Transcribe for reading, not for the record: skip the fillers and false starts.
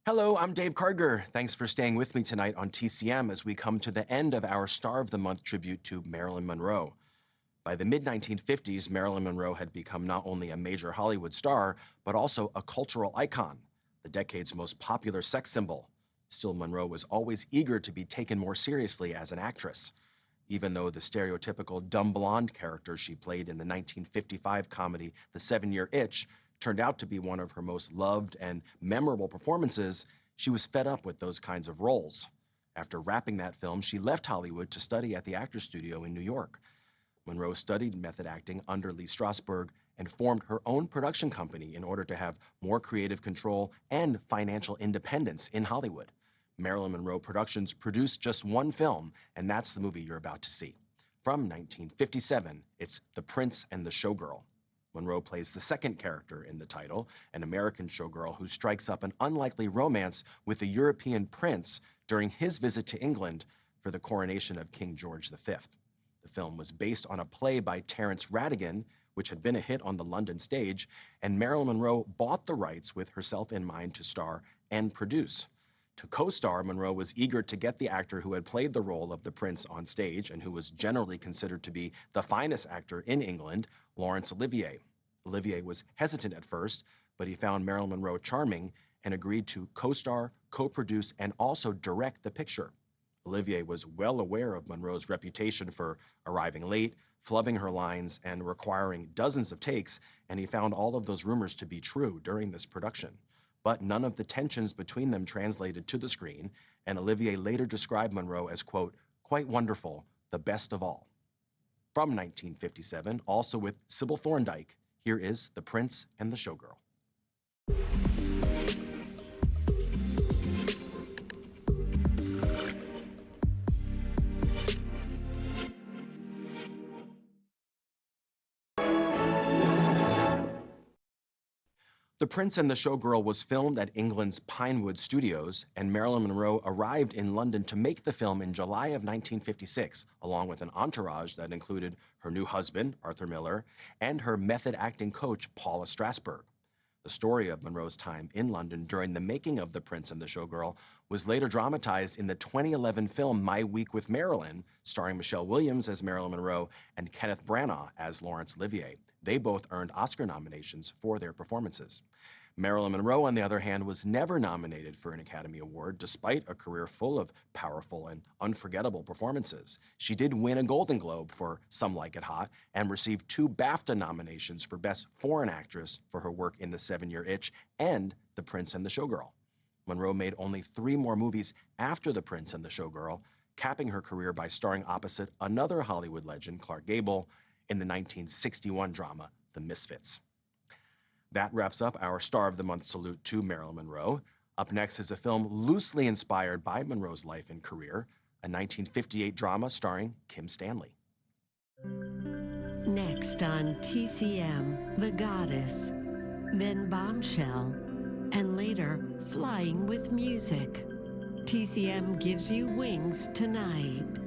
Hello, I'm Dave Karger. Thanks for staying with me tonight on TCM as we come to the end of our Star of the Month tribute to Marilyn Monroe. By the mid-1950s, Marilyn Monroe had become not only a major Hollywood star, but also a cultural icon, the decade's most popular sex symbol. Still, Monroe was always eager to be taken more seriously as an actress. Even though the stereotypical dumb blonde character she played in the 1955 comedy The 7-Year Itch turned out to be one of her most loved and memorable performances, she was fed up with those kinds of roles. After wrapping that film, she left Hollywood to study at the Actors Studio in New York. Monroe studied method acting under Lee Strasberg and formed her own production company in order to have more creative control and financial independence in Hollywood. Marilyn Monroe Productions produced just one film, and that's the movie you're about to see. From 1957, it's The Prince and the Showgirl. Monroe plays the second character in the title, an American showgirl who strikes up an unlikely romance with a European prince during his visit to England for the coronation of King George V. The film was based on a play by Terence Rattigan, which had been a hit on the London stage, and Marilyn Monroe bought the rights with herself in mind to star and produce. To co-star, Monroe was eager to get the actor who had played the role of the prince on stage and who was generally considered to be the finest actor in England, Laurence Olivier. Olivier was hesitant at first, but he found Marilyn Monroe charming and agreed to co-star, co-produce, and also direct the picture. Olivier was well aware of Monroe's reputation for arriving late, flubbing her lines, and requiring dozens of takes, and he found all of those rumors to be true during this production. But none of the tensions between them translated to the screen, and Olivier later described Monroe as, quote, quite wonderful, the best of all. From 1957, also with Sybil Thorndike, here is The Prince and the Showgirl. The Prince and the Showgirl was filmed at England's Pinewood Studios, and Marilyn Monroe arrived in London to make the film in July of 1956, along with an entourage that included her new husband, Arthur Miller, and her method acting coach, Paula Strasberg. The story of Monroe's time in London during the making of The Prince and the Showgirl was later dramatized in the 2011 film My Week with Marilyn, starring Michelle Williams as Marilyn Monroe and Kenneth Branagh as Laurence Olivier. They both earned Oscar nominations for their performances. Marilyn Monroe, on the other hand, was never nominated for an Academy Award, despite a career full of powerful and unforgettable performances. She did win a Golden Globe for Some Like It Hot and received 2 BAFTA nominations for Best Foreign Actress for her work in The 7-Year Itch and The Prince and the Showgirl. Monroe made only 3 more movies after The Prince and the Showgirl, capping her career by starring opposite another Hollywood legend, Clark Gable, in the 1961 drama, The Misfits. That wraps up our Star of the Month salute to Marilyn Monroe. Up next is a film loosely inspired by Monroe's life and career, a 1958 drama starring Kim Stanley. Next on TCM, The Goddess, then Bombshell, and later Flying with Music. TCM gives you wings tonight.